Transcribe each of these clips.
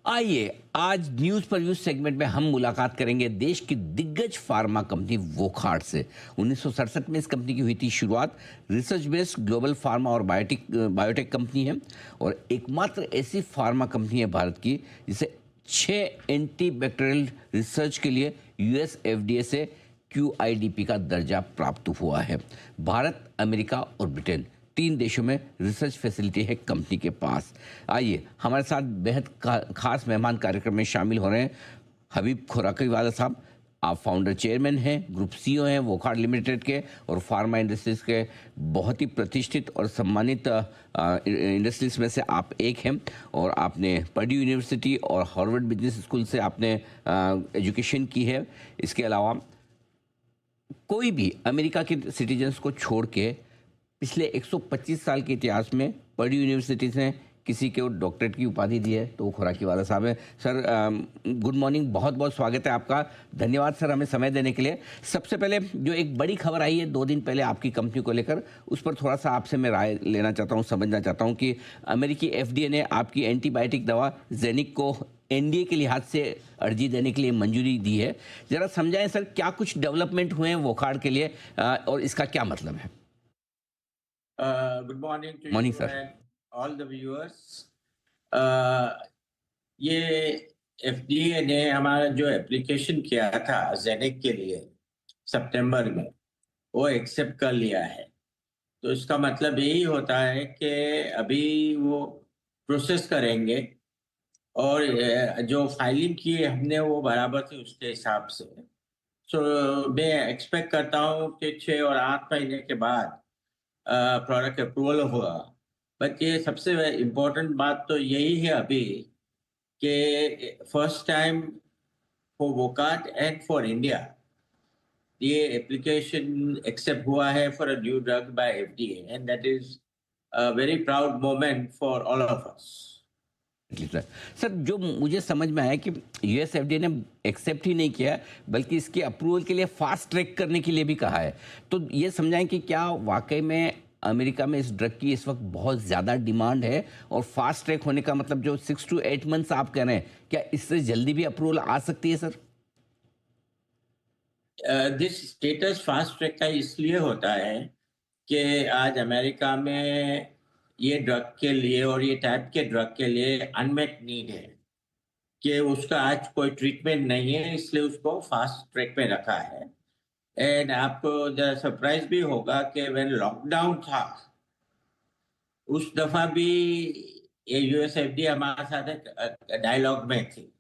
आइए आज न्यूज पर व्यूज सेगमेंट में हम मुलाकात करेंगे देश की दिग्गज फार्मा कंपनी वोखार्ट से। 1967 में इस कंपनी की हुई थी शुरुआत। रिसर्च बेस्ड ग्लोबल फार्मा और बायोटेक कंपनी है और एकमात्र ऐसी फार्मा कंपनी है भारत की जिसे 6 एंटी बैक्टीरियल रिसर्च के लिए यूएस एफडीए से क्यूआईडीपी का दर्जा प्राप्त हुआ है। भारत, अमेरिका और ब्रिटेन, 3 देशों में रिसर्च फैसिलिटी है कंपनी के पास। आइए हमारे साथ बेहद खास मेहमान कार्यक्रम में शामिल हो रहे हैं हबीब खुराकीवाला साहब। आप फाउंडर चेयरमैन हैं, ग्रुप सीईओ हैं वोखार्ट लिमिटेड के और फार्मा इंडस्ट्रीज के बहुत ही प्रतिष्ठित और सम्मानित इंडस्ट्रीज में से आप एक हैं। और आपने पर्ड्यू यूनिवर्सिटी और हार्वर्ड बिजनेस स्कूल से आपने एजुकेशन की है। इसके अलावा कोई भी अमेरिका के सिटीजन्स को छोड़ के पिछले 125 साल के इतिहास में पर्ड्यू यूनिवर्सिटी ने किसी को डॉक्टरेट की उपाधि दी है तो वो खुराकीवाला साहब है। सर गुड मॉर्निंग, बहुत बहुत स्वागत है आपका। धन्यवाद सर हमें समय देने के लिए। सबसे पहले जो एक बड़ी खबर आई है 2 दिन पहले आपकी कंपनी को लेकर, उस पर थोड़ा सा आपसे मैं राय लेना चाहता हूँ, समझना चाहता हूँ कि अमेरिकी एफडीए ने आपकी एंटीबायोटिक दवा जेनिक को एनडीए के लिहाज से अर्जी देने के लिए मंजूरी दी है। जरा समझाएं सर, क्या कुछ डेवलपमेंट हुए हैं वोखार्ट के लिए और इसका क्या मतलब है? Good morning to morning you sir. and all the viewers. Uh, ये FDA ने हमारा जो एप्लीकेशन किया था जेनेक के लिए सितंबर में, वो एक्सेप्ट कर लिया है। तो इसका मतलब यही होता है कि अभी वो प्रोसेस करेंगे और जो फाइलिंग की है हमने वो बराबर थी उसके हिसाब से। सो मैं एक्सपेक्ट करता हूँ कि 6 और 8 महीने के बाद प्रोडक्ट अप्रूवल हुआ। बट ये सबसे इम्पोर्टेंट बात तो यही है अभी कि first time for Wockhardt and for India ये एप्लीकेशन एक्सेप्ट हुआ है for a new drug by FDA and that is a very proud moment for all of us. जी सर। सर जो मुझे समझ में आया कि यूएसएफडीए ने एक्सेप्ट ही नहीं किया बल्कि इसके अप्रूवल के लिए फास्ट ट्रैक करने के लिए भी कहा है। तो ये समझाएं कि क्या वाकई में अमेरिका में इस ड्रग की इस वक्त बहुत ज़्यादा डिमांड है और फास्ट ट्रैक होने का मतलब जो 6 to 8 मंथ्स आप कह रहे हैं, क्या इससे जल्दी भी अप्रूवल आ सकती है sir? This status fast track का इसलिए होता है कि आज अमेरिका में ये ड्रग के लिए और ये टाइप के ड्रग के लिए अनमेट नीड है कि उसका आज कोई ट्रीटमेंट नहीं है, इसलिए उसको फास्ट ट्रैक पे रखा है। एंड आपको जरा सरप्राइज भी होगा कि व्हेन लॉकडाउन था उस दफा भी ये यूएसएफडी हमारे साथ डायलॉग में थी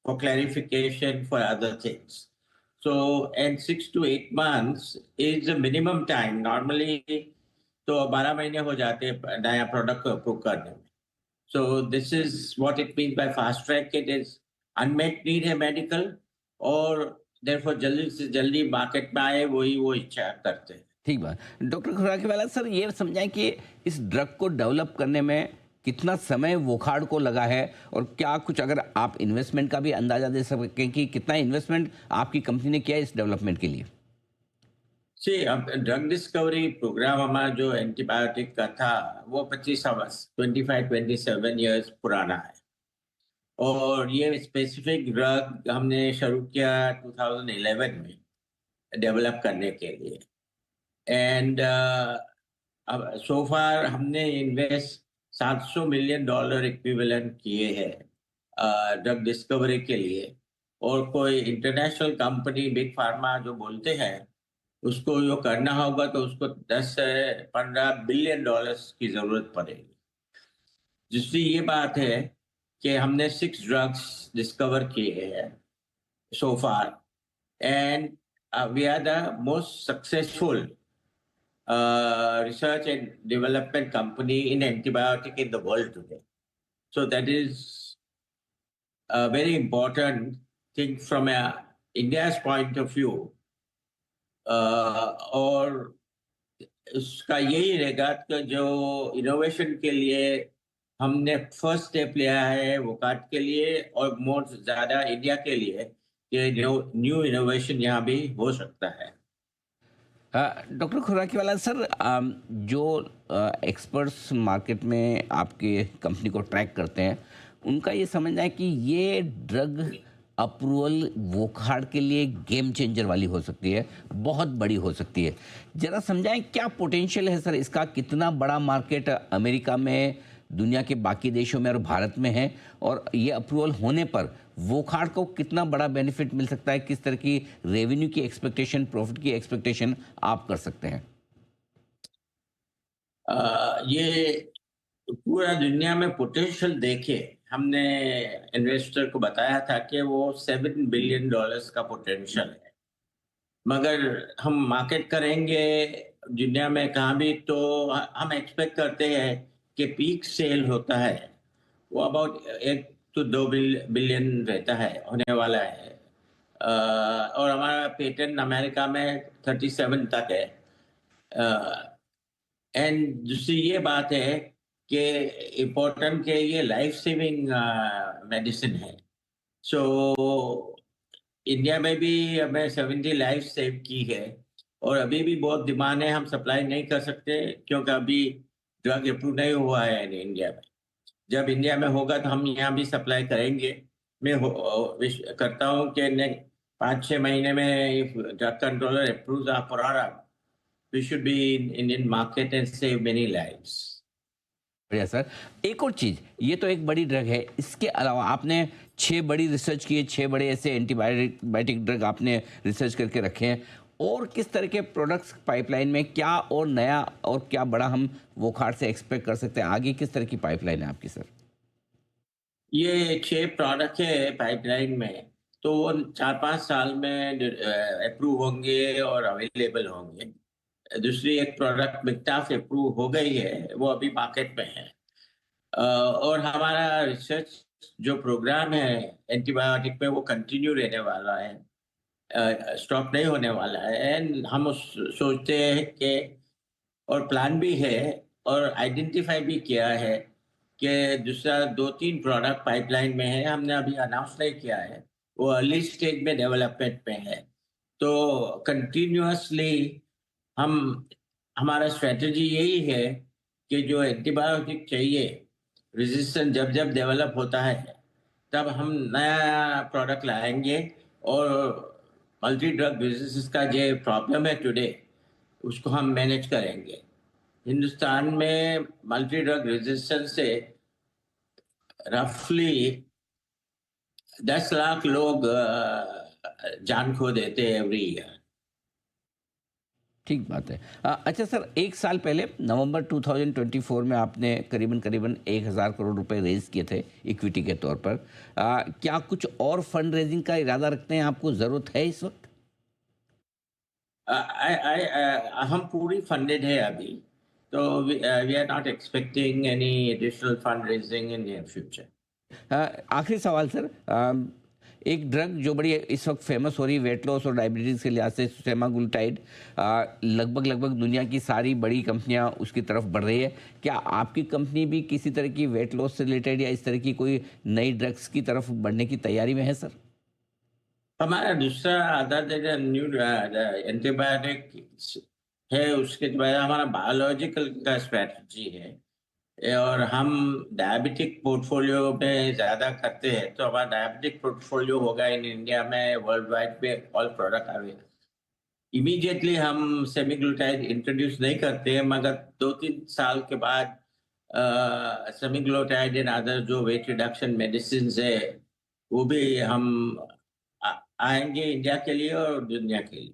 for clarification for other things. So and 6 to 8 months is the minimum time normally. तो 12 महीने हो जाते हैं नया प्रोडक्ट को अप्रूव करने में। So this is what it means by fast track. It is unmet need है medical और therefore जल्दी से जल्दी मार्केट में आए वही वो इच्छा करते हैं। ठीक बात। डॉक्टर खुराकीवाला सर ये समझाएं कि इस ड्रग को डेवलप करने में कितना समय वोखार्ट को लगा है और क्या कुछ अगर आप इन्वेस्टमेंट का भी अंदाजा दे सकें कि कितना इन्वेस्टमेंट आपकी कंपनी ने किया है इस डेवलपमेंट के लिए? सी अब ड्रग डिस्कवरी प्रोग्राम हमारा जो एंटीबायोटिक का था वो 25-27 ईयर्स पुराना है और ये स्पेसिफिक ड्रग हमने शुरू किया 2011 में डेवलप करने के लिए। एंड अब सो फार हमने इन्वेस्ट $700 मिलियन इक्विवेलेंट किए हैं ड्रग डिस्कवरी के लिए। और कोई इंटरनेशनल कंपनी बिग फार्मा जो बोलते हैं उसको जो करना होगा तो उसको 10 से 15 बिलियन डॉलर्स की जरूरत पड़ेगी। दूसरी ये बात है कि हमने 6 ड्रग्स डिस्कवर किए हैं so far and we are the most successful research and development company in antibiotic in the world today. So that is a very important thing from India's point of view. और उसका यही रहेगा कि जो innovation के लिए हमने first step लिया है वो कार्ड के लिए और मोर ज्यादा इंडिया के लिए कि न्यू इनोवेशन यहाँ भी हो सकता है। डॉक्टर खुराकीवाला सर, जो एक्सपर्ट्स मार्केट में आपके कंपनी को ट्रैक करते हैं उनका ये समझना है कि ये ड्रग अप्रूवल वोखाड़ के लिए गेम चेंजर वाली हो सकती है, बहुत बड़ी हो सकती है। ज़रा समझाएँ क्या पोटेंशियल है सर इसका? कितना बड़ा मार्केट अमेरिका में, दुनिया के बाकी देशों में और भारत में है? और ये अप्रूवल होने पर वोखाड़ को कितना बड़ा बेनिफिट मिल सकता है? किस तरह की रेवेन्यू की एक्सपेक्टेशन, प्रॉफिट की एक्सपेक्टेशन आप कर सकते हैं? ये पूरा दुनिया में पोटेंशियल देखे हमने इन्वेस्टर को बताया था कि वो $7 बिलियन का पोटेंशियल है। मगर हम मार्केट करेंगे दुनिया में कहाँ भी, तो हम एक्सपेक्ट करते हैं कि पीक सेल होता है वो अबाउट 1 to 2 बिलियन रहता है, होने वाला है। और हमारा पेटेंट अमेरिका में 37 तक है। एंड दूसरी ये बात है कि इम्पोर्टेंट के ये लाइफ सेविंग मेडिसिन है। सो इंडिया में भी हमें 70 लाइफ सेव की है और अभी भी बहुत डिमांड है। हम सप्लाई नहीं कर सकते क्योंकि अभी ड्रग अप्रूव नहीं हुआ है इंडिया में। जब इंडिया में होगा तो हम यहाँ भी सप्लाई करेंगे। मैं करता हूँ कि 5-6 महीने में drug controller approves our product, we should be in Indian market and save many lives. बढ़िया सर। एक और चीज़, ये तो एक बड़ी ड्रग है, इसके अलावा आपने 6 बड़ी रिसर्च की है, 6 बड़े ऐसे एंटीबायोटिक ड्रग आपने रिसर्च करके रखे हैं। और किस तरह के प्रोडक्ट्स पाइपलाइन में, क्या और नया और क्या बड़ा हम वोखाड़ से एक्सपेक्ट कर सकते हैं? आगे किस तरह की पाइपलाइन है आपकी सर? ये 6 प्रोडक्ट है पाइपलाइन में, तो वो 4-5 साल में अप्रूव होंगे और अवेलेबल होंगे। दूसरी एक प्रोडक्ट मिक्टाफ अप्रूव हो गई है, वो अभी मार्केट में है। और हमारा रिसर्च जो प्रोग्राम है एंटीबायोटिक में वो कंटिन्यू रहने वाला है, स्टॉप नहीं होने वाला है। एंड हम सोचते हैं कि, और प्लान भी है और आइडेंटिफाई भी किया है कि दूसरा 2-3 प्रोडक्ट पाइपलाइन में है, हमने अभी अनाउंस नहीं किया है, वो अर्ली स्टेज में डेवलपमेंट में है। तो कंटिन्यूअसली हम, हमारा स्ट्रेटजी यही है कि जो एंटीबायोटिक चाहिए, रेजिस्टेंस जब जब डेवलप होता है तब हम नया प्रोडक्ट लाएंगे और मल्टी ड्रग रेजिस्टेंस का जो प्रॉब्लम है टुडे, उसको हम मैनेज करेंगे। हिंदुस्तान में मल्टी ड्रग रेजिस्टेंस से रफली 10 लाख लोग जान खो देते हैं एवरी ईयर। ठीक बात है। अच्छा सर, 1 साल पहले नवंबर 2024 में आपने करीबन 1000 करोड़ रुपए रेज़ किए थे इक्विटी के तौर पर। क्या कुछ और फंड रेज़िंग का इरादा रखते हैं? आपको ज़रूरत है इस वक़्त? हम पूरी फंडेड है अभी, तो we are not expecting any additional fund raising in near future. आखिरी सवाल सर, एक ड्रग जो बड़ी इस वक्त फेमस हो रही है वेट लॉस और डायबिटीज़ के लिहाज से, सेमाग्लुटाइड, लगभग दुनिया की सारी बड़ी कंपनियां उसकी तरफ बढ़ रही है। क्या आपकी कंपनी भी किसी तरह की वेट लॉस से रिलेटेड या इस तरह की कोई नई ड्रग्स की तरफ बढ़ने की तैयारी में है सर? हमारा दूसरा अदर न्यू एंटीबायोटिक है, उसके बाद हमारा बायोलॉजिकल का स्ट्रेटजी है। और हम डायबिटिक पोर्टफोलियो में ज़्यादा करते हैं, तो हमारा डायबिटिक पोर्टफोलियो होगा इन इंडिया में, वर्ल्ड वाइड में ऑल प्रोडक्ट आवे। इमीडिएटली हम सेमीग्लूटाइड इंट्रोड्यूस नहीं करते हैं, मगर 2-3 साल के बाद सेमीग्लूटाइड एंड अदर जो वेट रिडक्शन मेडिसिन है, वो भी हम आएंगे इंडिया के लिए और दुनिया के लिए।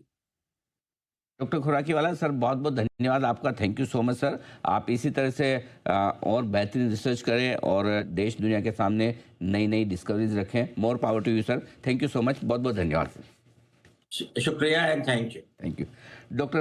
डॉक्टर खुराकीवाला सर, बहुत बहुत धन्यवाद आपका। Thank you so much sir. आप इसी तरह से और बेहतरीन रिसर्च करें और देश दुनिया के सामने नई नई डिस्कवरीज रखें। More power to you sir. Thank you so much. बहुत बहुत धन्यवाद सर। शुक्रिया and thank you. Thank you doctor.